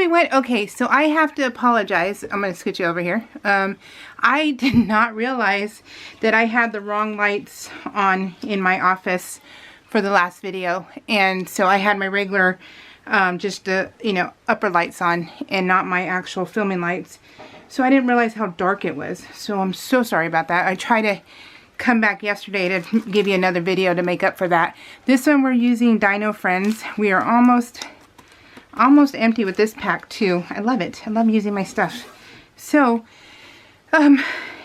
everyone. Okay, so I have to apologize. I'm going to scoot you over here. I did not realize that I had the wrong lights on in my office for the last video. And so I had my regular, just the, upper lights on and not my actual filming lights. So I didn't realize how dark it was. So I'm so sorry about that. I tried to come back yesterday to give you another video to make up for that. This one we're using Dino Friends. We are almost empty with this pack too. I love it. I love using my stuff. So,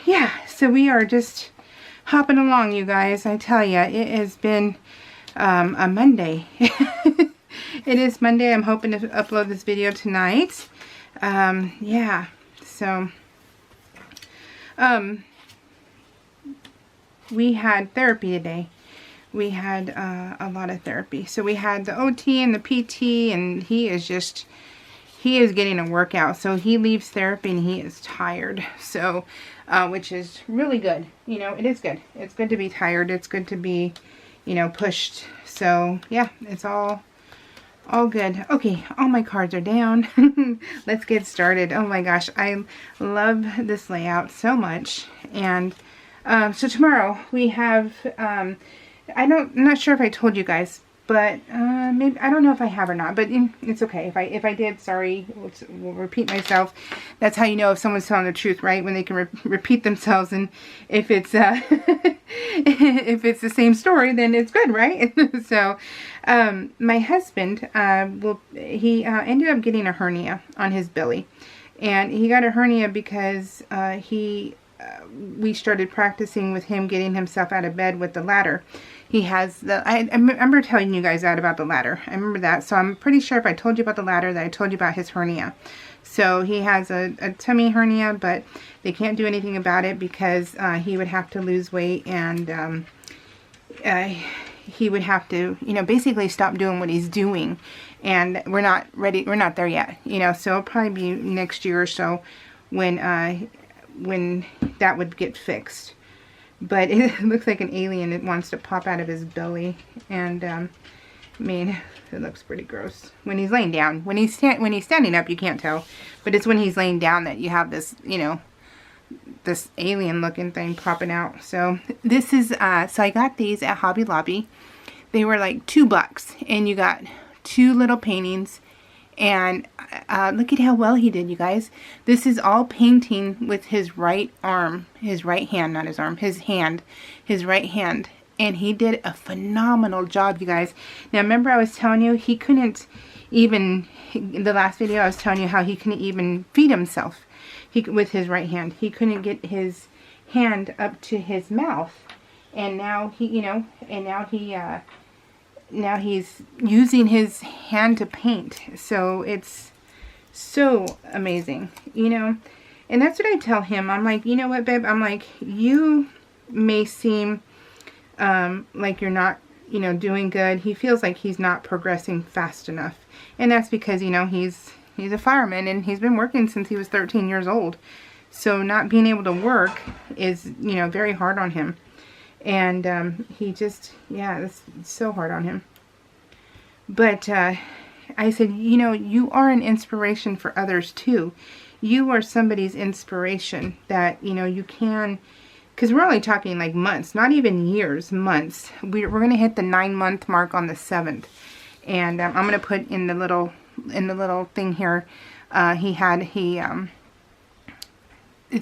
yeah. So we are just hopping along, you guys. I tell you, it has been a Monday. It is Monday. I'm hoping to upload this video tonight. Yeah. So, we had therapy today. We had a lot of therapy. So we had the OT and the PT, and he is getting a workout. So he leaves therapy and he is tired. So, which is really good. It is good. It's good to be tired. It's good to be, pushed. So yeah, it's all good. Okay, all my cards are down. Let's get started. Oh my gosh, I love this layout so much. And so tomorrow we have, I'm not sure if I told you guys, but maybe, I don't know if I have or not, but it's okay. If I did, sorry, we'll repeat myself. That's how you know if someone's telling the truth, right? When they can repeat themselves, and if it's if it's the same story, then it's good, right? So, my husband, he ended up getting a hernia on his belly, and he got a hernia because we started practicing with him getting himself out of bed with the ladder. He has I remember telling you guys that about the ladder. I remember that. So I'm pretty sure if I told you about the ladder that I told you about his hernia. So he has a tummy hernia, but they can't do anything about it because he would have to lose weight, and he would have to, basically stop doing what he's doing. And we're not ready. We're not there yet, so it'll probably be next year or so when that would get fixed. But it looks like an alien. It wants to pop out of his belly, and I mean, it looks pretty gross when he's laying down. When he's standing up, you can't tell, but it's when he's laying down that you have this, this alien-looking thing popping out. So this is so I got these at Hobby Lobby. They were like $2, and you got 2 little paintings. And look at how well he did, you guys. This is all painting with his right arm. His right hand, not his arm. His hand. His right hand. And he did a phenomenal job, you guys. Now, remember I was telling you he couldn't even, in the last video I was telling you how he couldn't even feed himself with his right hand. He couldn't get his hand up to his mouth. And now he, now he's using his hand to paint. So it's so amazing, and that's what I tell him. I'm like, you know what, babe? I'm like, you may seem like you're not, doing good. He feels like he's not progressing fast enough. And that's because, he's a fireman, and he's been working since he was 13 years old. So not being able to work is, very hard on him. And he just, yeah, it's so hard on him. But I said, you are an inspiration for others too. You are somebody's inspiration that, you can, because we're only talking like months, not even years, months. We're going to hit the 9-month mark on the 7th. And I'm going to put in the little thing here, it's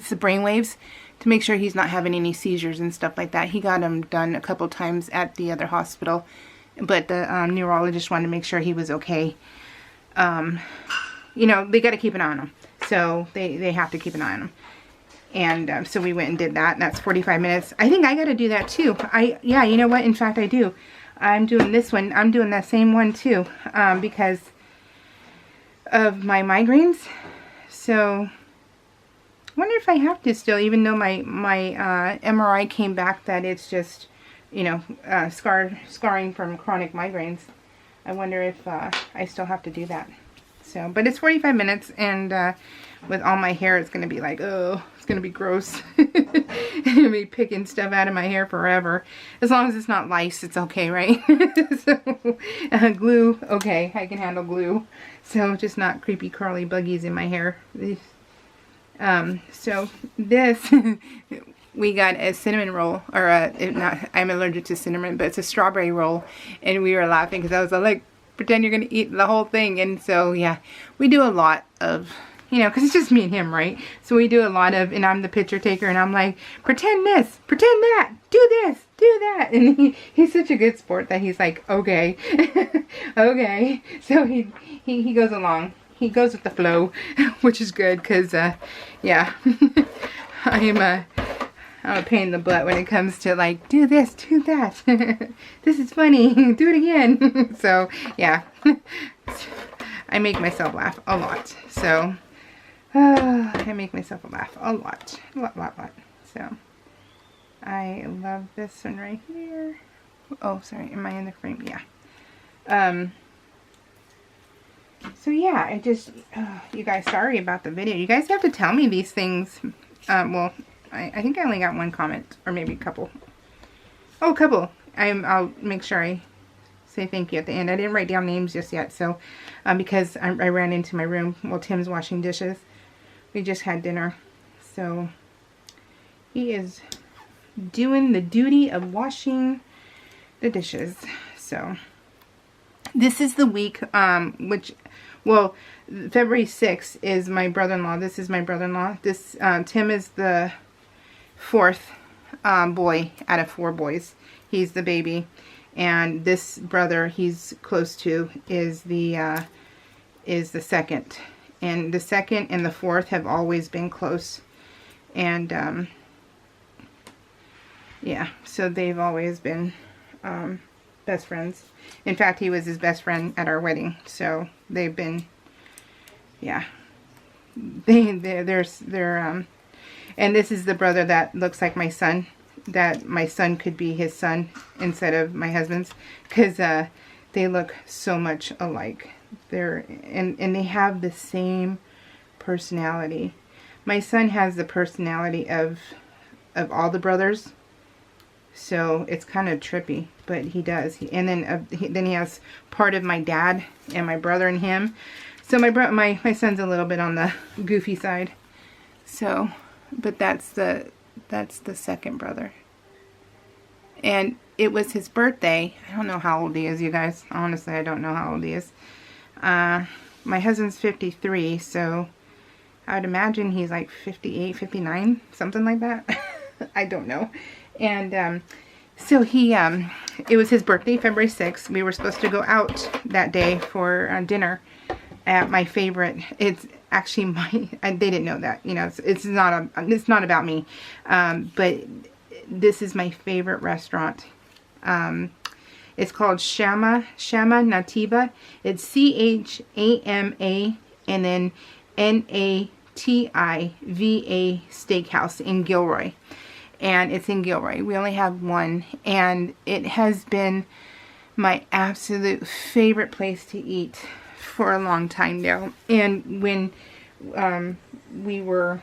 the brainwaves, to make sure he's not having any seizures and stuff like that. He got them done a couple times at the other hospital, but the neurologist wanted to make sure he was okay. They got to keep an eye on him, so they have to keep an eye on him. And so we went and did that, and that's 45 minutes. I think I got to do that too. Yeah, you know what? In fact, I do. I'm doing this one. I'm doing that same one too, because of my migraines. So I wonder if I have to still, even though my MRI came back that it's just, scarring from chronic migraines. I wonder if I still have to do that. So, but it's 45 minutes, and with all my hair, it's going to be like, oh, it's going to be gross. I'm going to be picking stuff out of my hair forever. As long as it's not lice, it's okay, right? So, glue, okay, I can handle glue. So, just not creepy, curly buggies in my hair. So, this, we got a cinnamon roll, or I'm allergic to cinnamon, but it's a strawberry roll, and we were laughing because I was like, pretend you're going to eat the whole thing. And so, yeah, we do a lot of, you know, because it's just me and him, right? So we do a lot of, and I'm the picture taker, and I'm like, pretend this, pretend that, do this, do that. And he's such a good sport that he's like, okay, okay. So he goes along. He goes with the flow, which is good, because, yeah, I'm a pain in the butt when it comes to, like, do this, do that. This is funny. Do it again. So, yeah. I make myself laugh a lot. So, I make myself laugh a lot. Lot. So, I love this one right here. Oh, sorry. Am I in the frame? Yeah. So, yeah. I just, you guys, sorry about the video. You guys have to tell me these things. Well, I think I only got one comment, or maybe a couple. Oh, a couple. I'll make sure I say thank you at the end. I didn't write down names just yet, so because I ran into my room while Tim's washing dishes. We just had dinner, so he is doing the duty of washing the dishes. So this is the week, which, well, February 6th is my brother-in-law. This is my brother-in-law. This Tim is the fourth boy out of 4 boys. He's the baby, and this brother he's close to is the second, and the second and the fourth have always been close, and yeah, so they've always been best friends. In fact, he was his best friend at our wedding, so they've been, yeah, they're and this is the brother that looks like my son, that my son could be his son instead of my husband's, because they look so much alike. And they have the same personality. My son has the personality of all the brothers, so it's kind of trippy, but he does. And then he has part of my dad and my brother and him. So my son's a little bit on the goofy side. So, but that's the second brother. And it was his birthday. I don't know how old he is, you guys. Honestly, I don't know how old he is. My husband's 53, so I would imagine he's like 58, 59, something like that. I don't know. And so it was his birthday, February 6th. We were supposed to go out that day for dinner at my favorite. It's actually they didn't know that, you know. It's not about me, but this is my favorite restaurant. It's called Chama Nativa. It's CHAMA and then NATIVA Steakhouse in Gilroy. And it's in Gilroy. We only have one, and it has been my absolute favorite place to eat for a long time now. And when we were,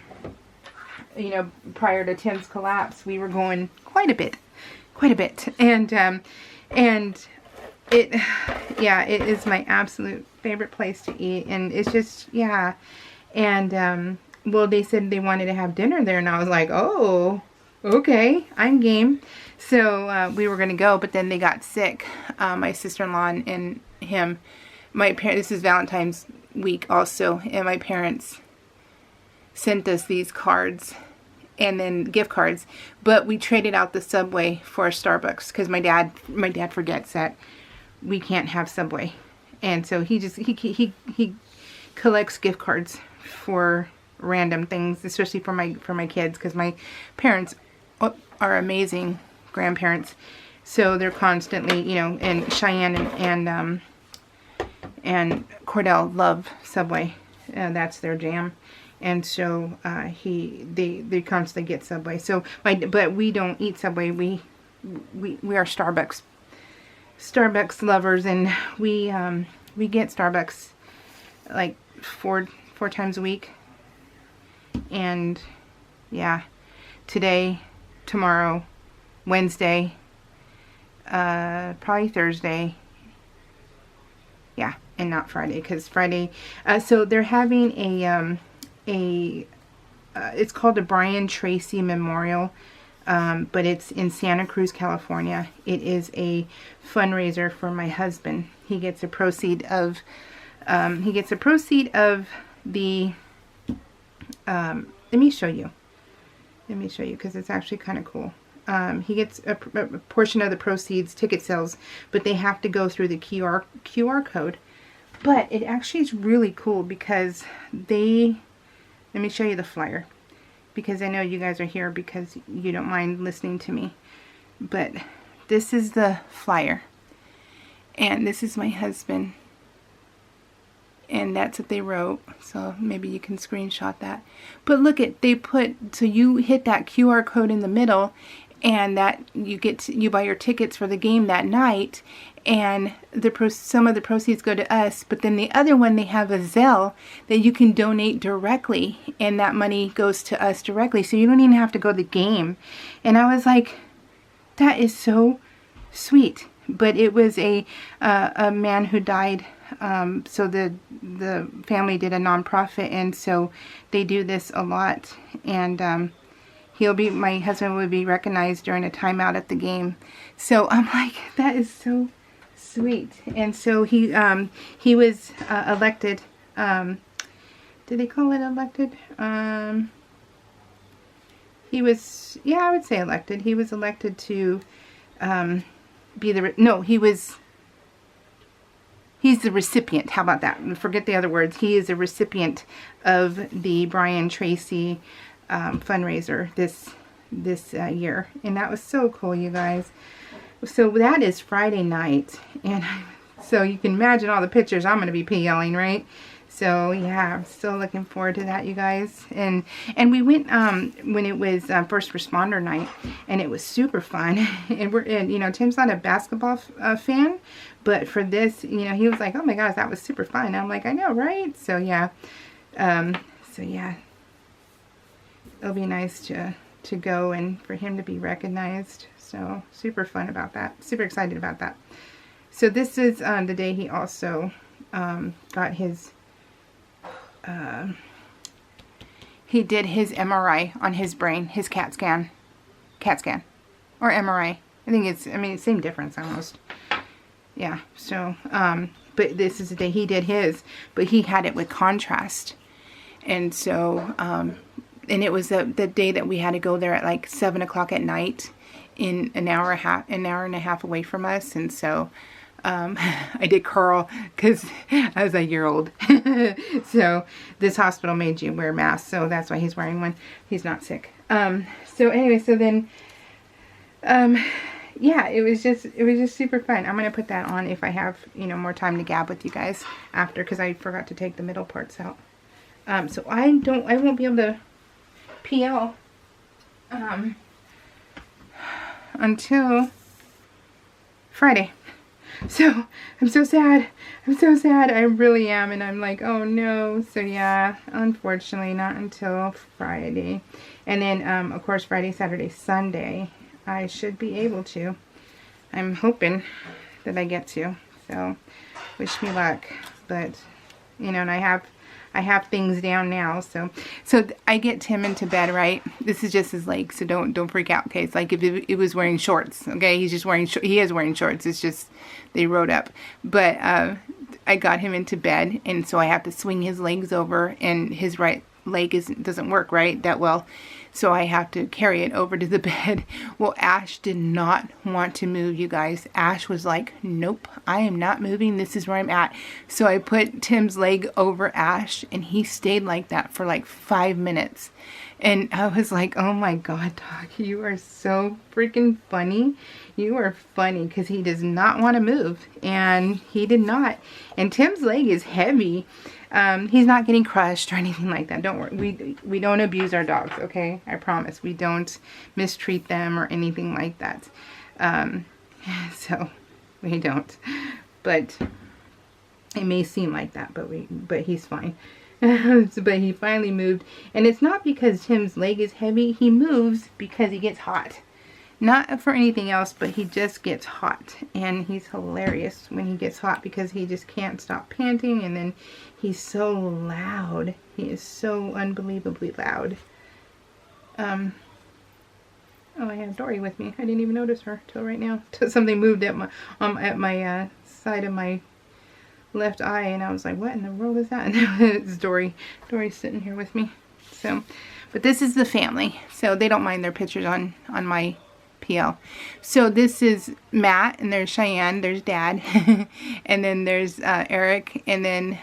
you know, prior to Tim's collapse, we were going quite a bit, and it is my absolute favorite place to eat. And it's just, yeah. And well, they said they wanted to have dinner there, and I was like, oh, okay, I'm game. So we were going to go, but then they got sick. My sister-in-law and him. My parents. This is Valentine's week also, and my parents sent us these cards, and then gift cards. But we traded out the Subway for Starbucks because my dad forgets that we can't have Subway, and so he collects gift cards for random things, especially for my kids, because my parents are amazing grandparents, so they're constantly, you know, and Cheyenne and Cordell love Subway, that's their jam, and so they constantly get Subway. So but we don't eat Subway. We are Starbucks lovers, and we get Starbucks like four times a week. And yeah, today, tomorrow, Wednesday, probably Thursday. Yeah, and not Friday, because Friday, so they're having it's called the Brian Tracy Memorial, but it's in Santa Cruz, California. It is a fundraiser for my husband. He gets a proceed of the, let me show you, because it's actually kind of cool. He gets a portion of the proceeds, ticket sales, but they have to go through the QR code. But it actually is really cool because let me show you the flyer, because I know you guys are here because you don't mind listening to me. But this is the flyer, and this is my husband, and that's what they wrote. So maybe you can screenshot that. But look at, so you hit that QR code in the middle, and that you buy your tickets for the game that night, and some of the proceeds go to us. But then the other one, they have a Zelle that you can donate directly, and that money goes to us directly, so you don't even have to go to the game. And I was like, that is so sweet. But it was a man who died. So the family did a nonprofit, and so they do this a lot. And my husband would be recognized during a timeout at the game. So I'm like, that is so sweet. And so he was elected. Did they call it elected? He was, yeah, I would say elected. He was elected to he's the recipient. How about that? Forget the other words. He is a recipient of the Brian Tracy fundraiser this year, and that was so cool, you guys. So that is Friday night, and so you can imagine all the pictures I'm going to be PLing, right? So yeah, I'm still looking forward to that, you guys. And we went when it was first responder night, and it was super fun. And Tim's not a basketball fan, but for this, he was like, "Oh my gosh, that was super fun." And I'm like, "I know, right?" So yeah, it'll be nice to go and for him to be recognized. So super fun about that. Super excited about that. So this is the day he also got his. He did his MRI on his brain, his CAT scan, or MRI. I think it's same difference almost. Yeah. So, but this is the day he did his, but he had it with contrast, and so, and it was the day that we had to go there at like 7 o'clock at night, in an hour and a half away from us, and so. I did curl because I was a year old. So this hospital made you wear masks, so that's why he's wearing one. He's not sick. So anyway, so then, yeah, it was just super fun. I'm going to put that on if I have, more time to gab with you guys after, because I forgot to take the middle parts out. So I won't be able to PL, until Friday. So, I'm so sad. I really am. And I'm like, oh no. So yeah, unfortunately not until Friday. And then, of course, Friday, Saturday, Sunday, I should be able to. I'm hoping that I get to. So, wish me luck. But, and I have things down now, so I get Tim into bed, right? This is just his leg, so don't freak out, okay? It's like if it was wearing shorts, okay? He is wearing shorts. It's just they rode up, but I got him into bed, and so I have to swing his legs over, and his right leg doesn't work right that well, so I have to carry it over to the bed. Well, Ash did not want to move, you guys. Ash was like, nope, I am not moving. This is where I'm at. So I put Tim's leg over Ash, and he stayed like that for like 5 minutes. And I was like, oh my God, dog, you are so freaking funny. You are funny, because he does not want to move, and he did not. And Tim's leg is heavy. He's not getting crushed or anything like that. Don't worry. We don't abuse our dogs, okay? I promise. We don't mistreat them or anything like that. So we don't. But It may seem like that, but he's fine. But he finally moved, and it's not because Tim's leg is heavy. He moves because he gets hot. Not for anything else, but he just gets hot, and he's hilarious when he gets hot because he just can't stop panting, and then he's so loud. He is so unbelievably loud. Oh, I have Dory with me. I didn't even notice her till right now. Till something moved at my side of my left eye, and I was like, what in the world is that? And it's Dory. Dory's sitting here with me. So, but this is the family, so they don't mind their pictures on my PL. So this is Matt, and there's Cheyenne, there's Dad, and then there's Eric, and then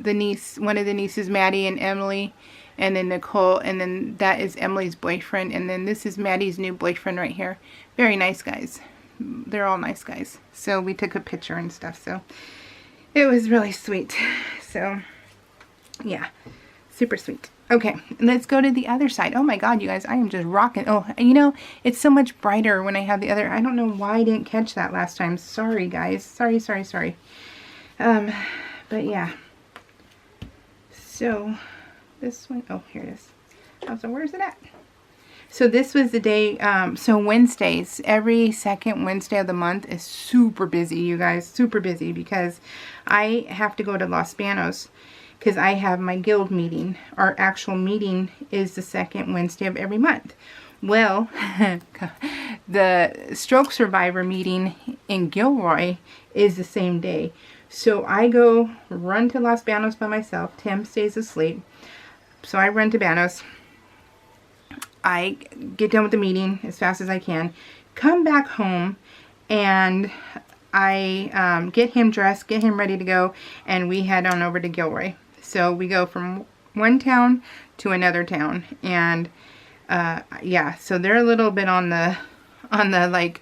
the niece, one of the nieces, Maddie and Emily, and then Nicole, and then that is Emily's boyfriend, and then this is Maddie's new boyfriend right here. Very nice guys. They're all nice guys. So we took a picture and stuff, so it was really sweet. So yeah, super sweet. Okay, let's go to the other side. Oh my god, you guys, I am just rocking. Oh, you know, it's so much brighter when I have the other. I don't know why I didn't catch that last time. Sorry, guys. Sorry. But yeah. So, this one, oh, here it is. Oh, so where's it at? So this was the day, so Wednesdays, every second Wednesday of the month is super busy, you guys. Super busy because I have to go to Los Banos, because I have my guild meeting. Our actual meeting is the second Wednesday of every month. Well, the stroke survivor meeting in Gilroy is the same day. So I go run to Los Banos by myself. Tim stays asleep. So I run to Banos. I get done with the meeting as fast as I can. Come back home, and I get him dressed, get him ready to go, and we head on over to Gilroy. So we go from one town to another town, and yeah, so they're a little bit on the like,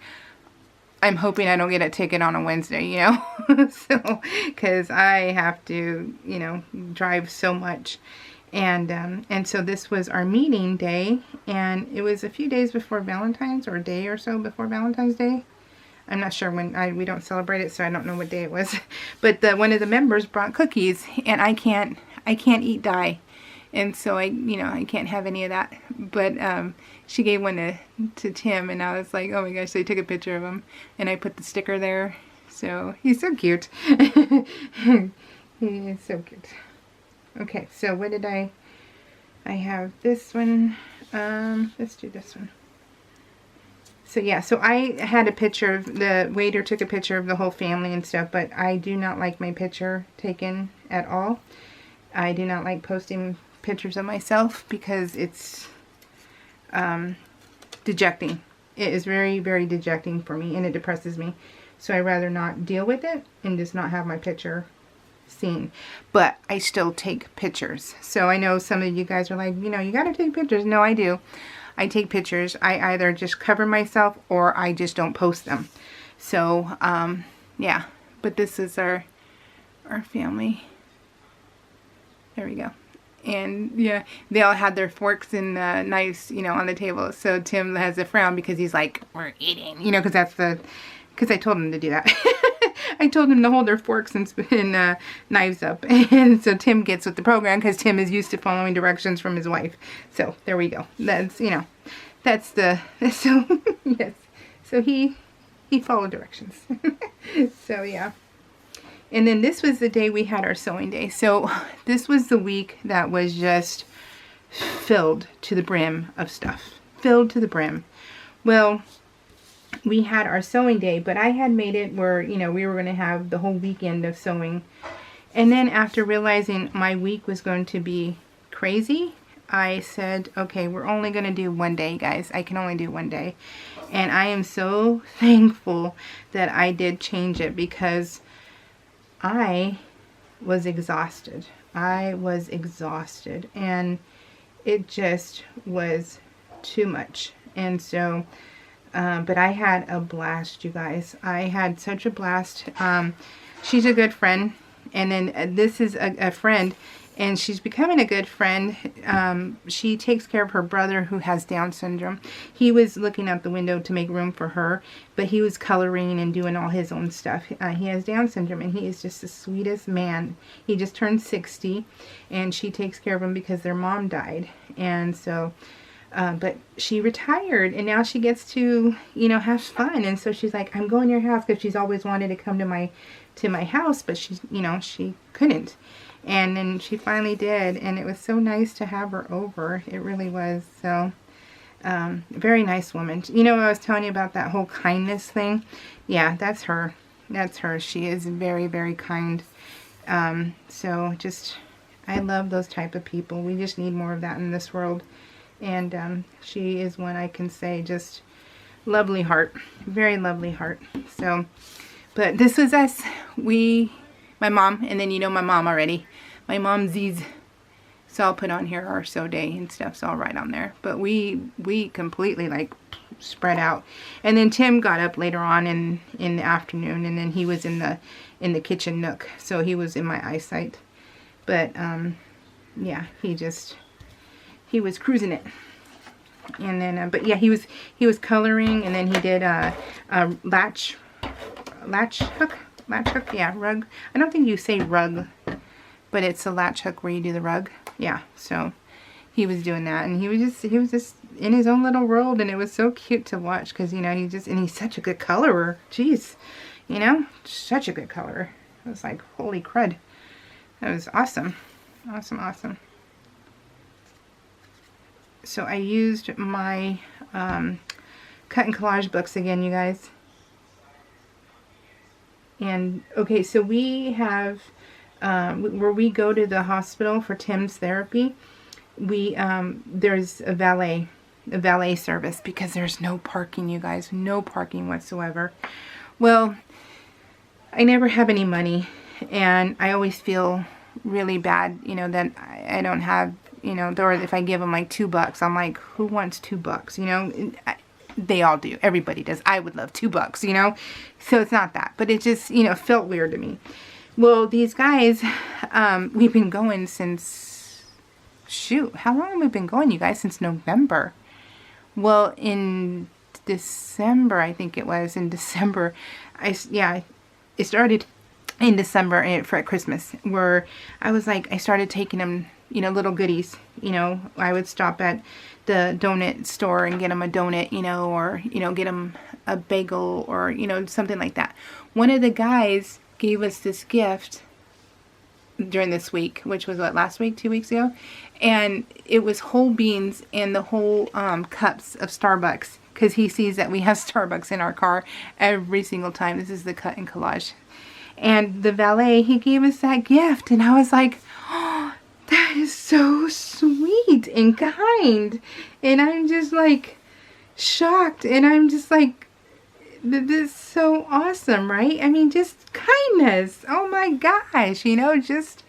I'm hoping I don't get a ticket on a Wednesday, you know, so, because I have to, you know, drive so much, and so this was our meeting day, and it was a few days before Valentine's, or a day or so before Valentine's Day. I'm not sure when, we don't celebrate it, so I don't know what day it was. But one of the members brought cookies, and I can't eat dye. And so I can't have any of that. But she gave one to Tim, and I was like, oh my gosh, so I took a picture of him, and I put the sticker there. So he's so cute. He is so cute. Okay, so what did I have this one. Let's do this one. So yeah, so I had a picture of, the waiter took a picture of the whole family and stuff, but I do not like my picture taken at all. I do not like posting pictures of myself because it's dejecting. It is very, very dejecting for me, and it depresses me. So I'd rather not deal with it and just not have my picture seen. But I still take pictures. So I know some of you guys are like, you know, you got to take pictures. No, I do. I take pictures. I either just cover myself or I just don't post them. So, yeah. But this is our family. There we go. And, yeah, they all had their forks and knives, you know, on the table. So Tim has a frown because he's like, we're eating. You know, because I told him to do that. I told him to hold their forks and knives up. And so Tim gets with the program because Tim is used to following directions from his wife. So there we go. That's, you know, that's the, so, yes. So he followed directions. So yeah. And then this was the day we had our sewing day. So this was the week that was just filled to the brim of stuff. Filled to the brim. Well, we had our sewing day, but I had made it where, you know, we were going to have the whole weekend of sewing. And then after realizing my week was going to be crazy, I said, okay, we're only going to do one day, guys. I can only do one day. And I am so thankful that I did change it because I was exhausted. I was exhausted, and it just was too much. And so, but I had a blast, you guys. I had such a blast. She's a good friend. And then this is a friend, and she's becoming a good friend. She takes care of her brother who has Down syndrome. He was looking out the window to make room for her, but he was coloring and doing all his own stuff. He has Down syndrome, and he is just the sweetest man. He just turned 60, and she takes care of him because their mom died. And so, but she retired, and now she gets to, you know, have fun. And so she's like, I'm going to your house, because she's always wanted to come to my house, but she's, you know, she couldn't. And then she finally did, and it was so nice to have her over. It really was. So, very nice woman. You know, I was telling you about that whole kindness thing. Yeah, that's her. That's her. She is very, very kind. So just, I love those type of people. We just need more of that in this world. And she is one I can say just lovely heart. Very lovely heart. So, but this was us. My mom, and then you know my mom already. My mom's, so I'll put on here our so day and stuff, so I'll write on there. But we completely like spread out. And then Tim got up later on in the afternoon, and then he was in the kitchen nook, so he was in my eyesight. But yeah, he was cruising it. And then but yeah, he was coloring, and then he did a latch hook, yeah, rug. I don't think you say rug, but it's a latch hook where you do the rug. Yeah, so he was doing that, and he was just in his own little world, and it was so cute to watch, because, you know, he's such a good colorer. Jeez, you know, such a good colorer. It was like, holy crud. That was awesome. Awesome. So I used my cut and collage books again, you guys. And okay, so we have where we go to the hospital for Tim's therapy, there's a valet service, because there's no parking, you guys, no parking whatsoever. Well, I never have any money, and I always feel really bad, you know, that I don't have, you know, or if I give them like $2, I'm like, who wants $2? You know, they all do. Everybody does. I would love $2, you know, so it's not that, but it just, you know, felt weird to me. Well, these guys, we've been going since, shoot, how long have we been going, you guys? Since November. Well, in December, I think it was, in December, it started in December for Christmas, where I was like, I started taking them, you know, little goodies. You know, I would stop at the donut store and get them a donut, you know, or, you know, get them a bagel, or, you know, something like that. One of the guys gave us this gift during this week, which was what, last week, 2 weeks ago, and it was whole beans and the whole cups of Starbucks, because he sees that we have Starbucks in our car every single time. This is the cut and collage. And the valet, he gave us that gift, and I was like, oh, that is so sweet and kind. And I'm just like shocked, and I'm just like, this is so awesome, right? I mean, just kindness. Oh my gosh, you know, just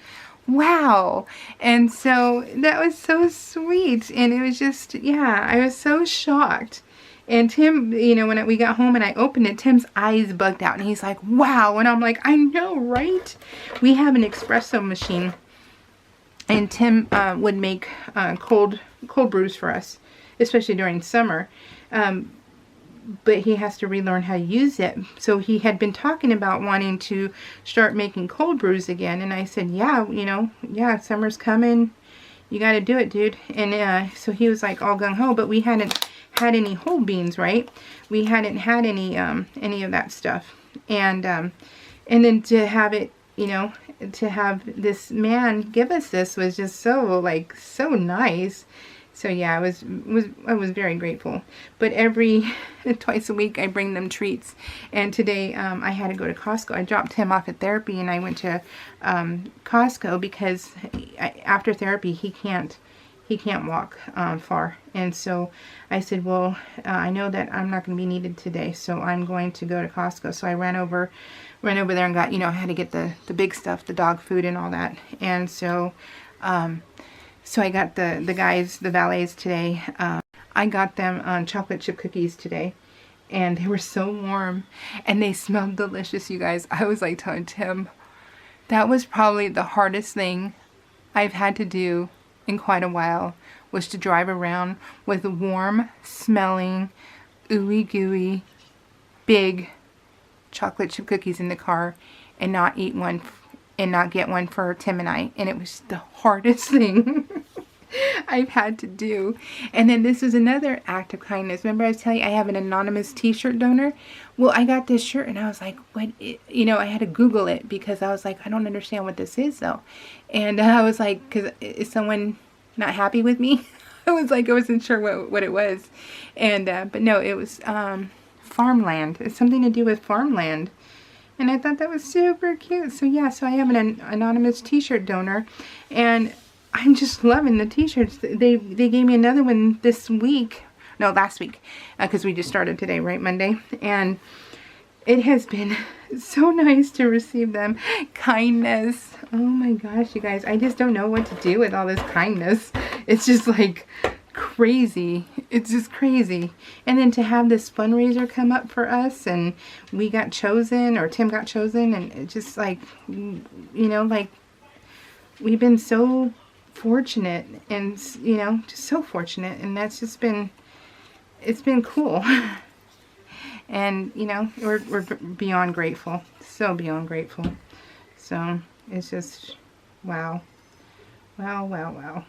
wow. And so that was so sweet, and it was just, yeah, I was so shocked. And Tim, you know, when we got home and I opened it, Tim's eyes bugged out, and he's like, wow. And I'm like, I know, right? We have an espresso machine, and Tim would make cold brews for us, especially during summer. But he has to relearn how to use it. So he had been talking about wanting to start making cold brews again. And I said, yeah, you know, yeah, summer's coming. You got to do it, dude. And so he was like all gung-ho, but we hadn't had any whole beans, right? We hadn't had any of that stuff. And then to have it, you know, to have this man give us this was just so, like, so nice. So yeah, I was very grateful. But twice a week I bring them treats. And today I had to go to Costco. I dropped him off at therapy, and I went to Costco because after therapy he can't walk far. And so I said, well, I know that I'm not going to be needed today, so I'm going to go to Costco. So I ran over there and got, you know, I had to get the big stuff, the dog food and all that. And so so I got the guys, the valets today. I got them chocolate chip cookies today, and they were so warm, and they smelled delicious, you guys. I was like telling Tim, that was probably the hardest thing I've had to do in quite a while was to drive around with warm smelling, ooey gooey, big chocolate chip cookies in the car and not eat one and not get one for Tim and I. And it was the hardest thing I've had to do. And then this was another act of kindness. Remember I was telling you I have an anonymous t-shirt donor? Well, I got this shirt and I was like, what? You know, I had to Google it because I was like, I don't understand what this is though. And I was like, because is someone not happy with me? I was like, I wasn't sure what it was. And, but no, it was farmland. It's something to do with farmland. And I thought that was super cute. So yeah, so I have an anonymous t-shirt donor. And I'm just loving the t-shirts. They gave me another one this week. No, last week. Because we just started today, right? Monday. And it has been so nice to receive them. Kindness. Oh my gosh, you guys. I just don't know what to do with all this kindness. It's just like crazy. It's just crazy. And then to have this fundraiser come up for us and we got chosen, or Tim got chosen, and it just like, you know, like we've been so fortunate and, you know, just so fortunate, and that's just been, it's been cool. And, you know, we're beyond grateful. So beyond grateful. So it's just, wow. Wow, wow, wow.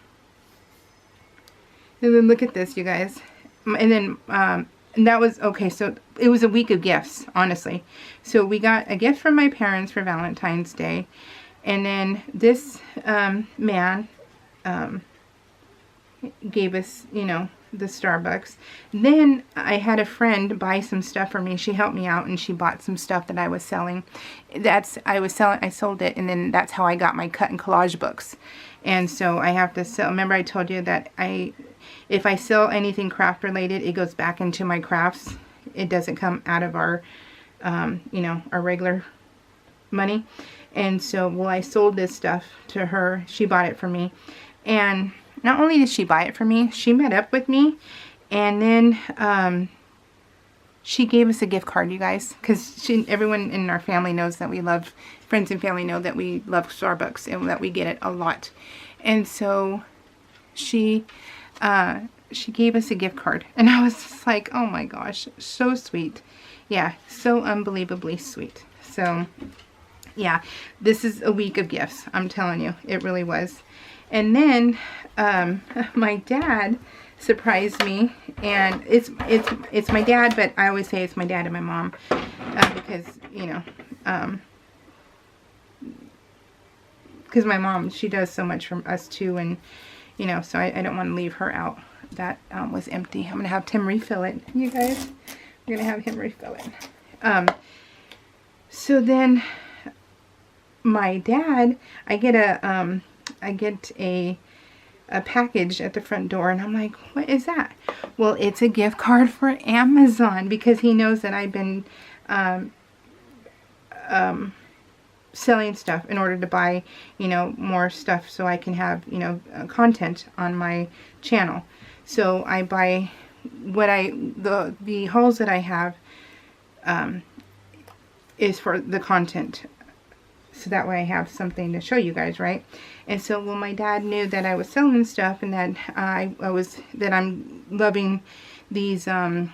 And then look at this, you guys. And then, and that was, okay, so it was a week of gifts, honestly. So we got a gift from my parents for Valentine's Day. And then this man gave us, you know, the Starbucks. Then I had a friend buy some stuff for me. She helped me out and she bought some stuff that I was selling. I sold it, and then that's how I got my cut and collage books. And so I have to sell. Remember I told you that if I sell anything craft related, it goes back into my crafts. It doesn't come out of our, you know, our regular money. And so, well, I sold this stuff to her. She bought it for me. And not only did she buy it for me, she met up with me. And then she gave us a gift card, you guys. Because everyone in our family knows that we love, friends and family know that we love Starbucks and that we get it a lot. And so she gave us a gift card. And I was just like, oh my gosh, so sweet. Yeah, so unbelievably sweet. So yeah, this is a week of gifts. I'm telling you, it really was. And then my dad surprised me, and it's my dad, but I always say it's my dad and my mom because, you know, because my mom, she does so much for us too, and you know, so I don't want to leave her out. That was empty. I'm gonna have Tim refill it, you guys. I'm gonna have him refill it. So then my dad, I get a package at the front door, and I'm like, what is that? Well, it's a gift card for Amazon, because he knows that I've been selling stuff in order to buy, you know, more stuff so I can have, you know, content on my channel. So I buy what the hauls that I have is for the content. So that way I have something to show you guys, right? And so, well, my dad knew that I was selling stuff, and that that I'm loving these darn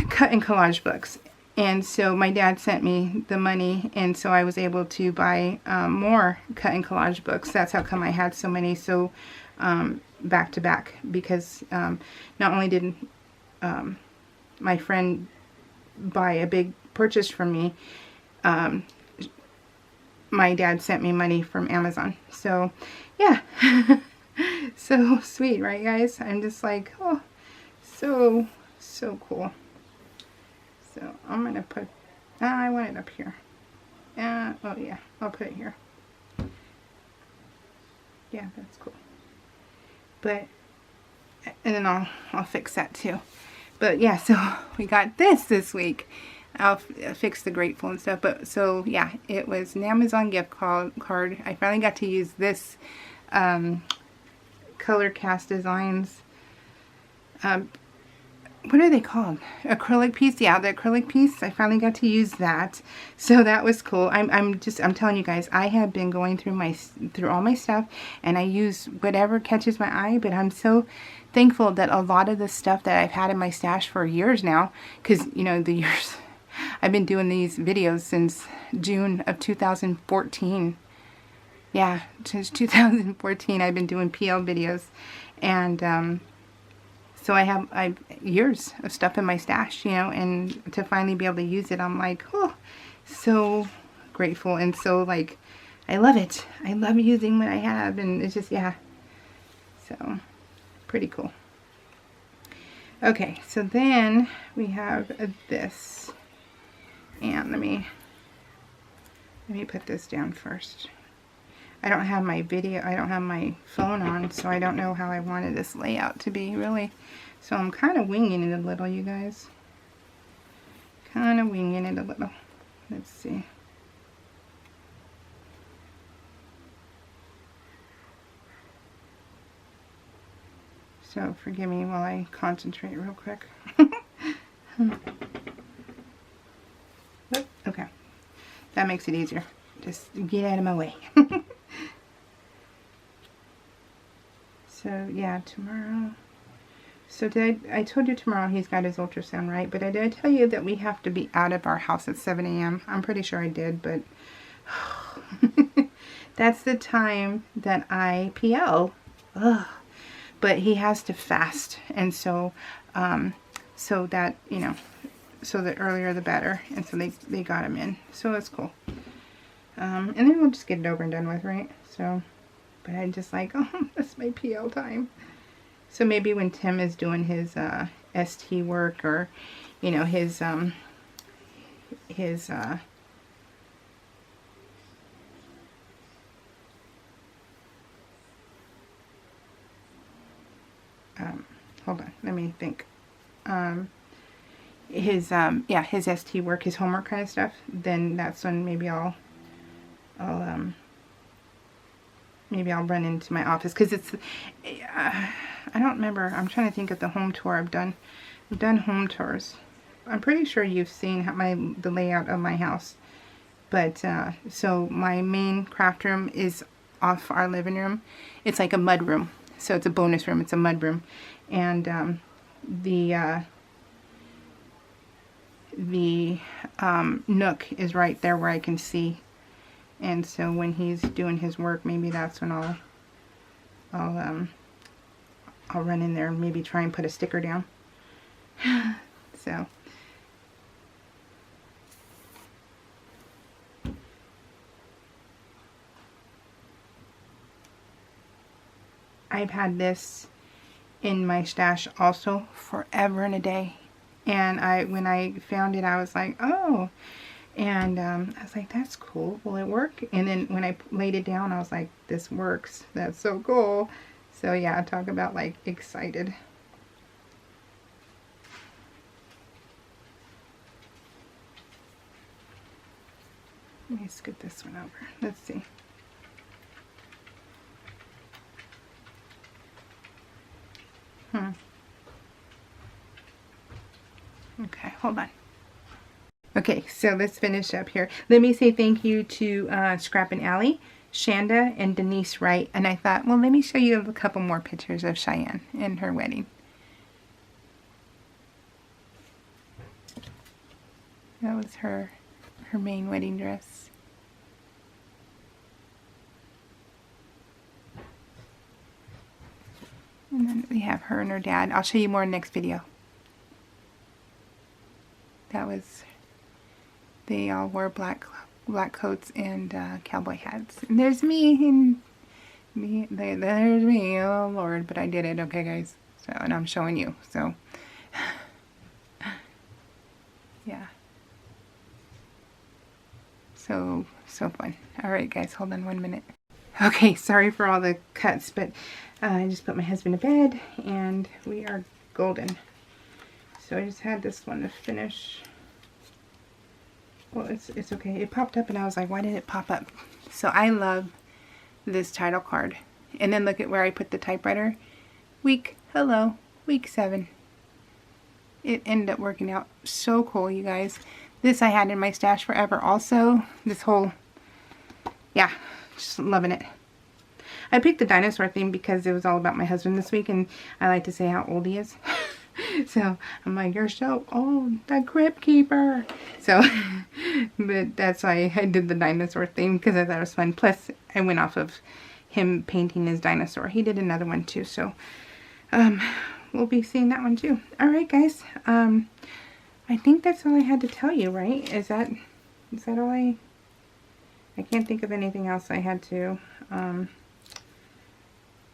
cut and collage books. And so my dad sent me the money, and so I was able to buy more cut and collage books. That's how come I had so many, so back to back, because not only did my friend buy a big purchase from me, my dad sent me money from Amazon. So yeah, so sweet, right guys? I'm just like, oh, so cool. So I'm gonna put, I want it up here. Oh yeah, I'll put it here. Yeah, that's cool. But, and then I'll fix that too. But yeah, so we got this week. I'll fix the grateful and stuff. But so yeah, it was an Amazon gift card. I finally got to use this Color Cast Designs what are they called? Acrylic piece. Yeah, the acrylic piece. I finally got to use that, so that was cool. I'm telling you guys, I have been going through all my stuff, and I use whatever catches my eye. But I'm so thankful that a lot of the stuff that I've had in my stash for years now, because you know the years I've been doing these videos since June of 2014. Yeah, since 2014 I've been doing PL videos, and so I have years of stuff in my stash, you know, and to finally be able to use it, I'm like, oh, so grateful, and so, like, I love it. I love using what I have, and it's just, yeah, so pretty cool. Okay, so then we have this, and let me put this down first. I don't have my phone on, so I don't know how I wanted this layout to be, really. So I'm kind of winging it a little, you guys. Kind of winging it a little. Let's see. So forgive me while I concentrate real quick. Okay. That makes it easier. Just get out of my way. So yeah, tomorrow. So I told you tomorrow he's got his ultrasound, right? But did I tell you that we have to be out of our house at 7 a.m.? I'm pretty sure I did, but that's the time that I PL. Ugh. But he has to fast, and so so that, you know, so the earlier the better, and so they got him in, so it's cool. And then we'll just get it over and done with, right? So, but I'm just like, oh, that's my PL time. So maybe when Tim is doing his ST work, or, you know, his hold on, let me think. His ST work, his homework kind of stuff, then that's when maybe I'll run into my office, because it's I don't remember. I'm trying to think of the home tour I've done. I've done home tours. I'm pretty sure you've seen the layout of my house. But so my main craft room is off our living room. It's like a mud room, so it's a bonus room. It's a mud room, and the nook is right there where I can see. And so when he's doing his work, maybe that's when I'll run in there and maybe try and put a sticker down. So I've had this in my stash also forever and a day, and when I found it, I was like, oh. And I was like, that's cool. Will it work? And then when I laid it down, I was like, this works. That's so cool. So yeah, talk about like excited. Let me scoot this one over. Let's see. Okay, hold on. Okay, so let's finish up here. Let me say thank you to Scrap and Allie, Shanda, and Denise Wright. And I thought, well, let me show you a couple more pictures of Cheyenne and her wedding. That was her main wedding dress. And then we have her and her dad. I'll show you more in the next video. That was, they all wore black coats and cowboy hats. And there's me, and there's me, oh Lord, but I did it, okay guys? So, and I'm showing you, so, yeah. So fun. Alright guys, hold on 1 minute. Okay, sorry for all the cuts, but I just put my husband to bed, and we are golden. So I just had this one to finish. Well, it's okay. It popped up and I was like, why did it pop up? So I love this title card. And then look at where I put the typewriter. Week 7. it ended up working out so cool, you guys. This I had in my stash forever also. This whole, yeah, just loving it. I picked the dinosaur theme because it was all about my husband this week, and I like to say how old he is. So I'm like, you're so old, the Crypt Keeper. So, but that's why I did the dinosaur theme, because I thought it was fun. Plus, I went off of him painting his dinosaur. He did another one too, so we'll be seeing that one too. All right, guys. I think that's all I had to tell you, right? Is that all I can't think of anything else I had to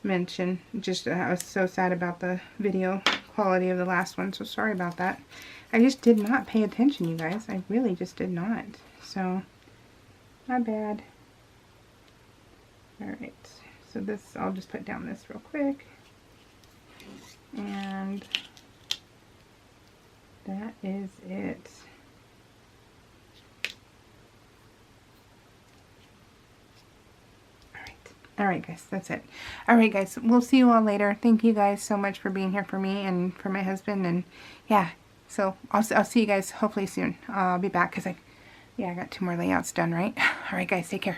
mention. Just I was so sad about the video quality of the last one, so sorry about that. I just did not pay attention, you guys. I really just did not. So, my bad. Alright, so this, I'll just put down this real quick. And that is it. Alright guys, that's it. Alright guys, we'll see you all later. Thank you guys so much for being here for me and for my husband. And yeah, so I'll see you guys hopefully soon. I'll be back because I got 2 more layouts done, right? Alright guys, take care.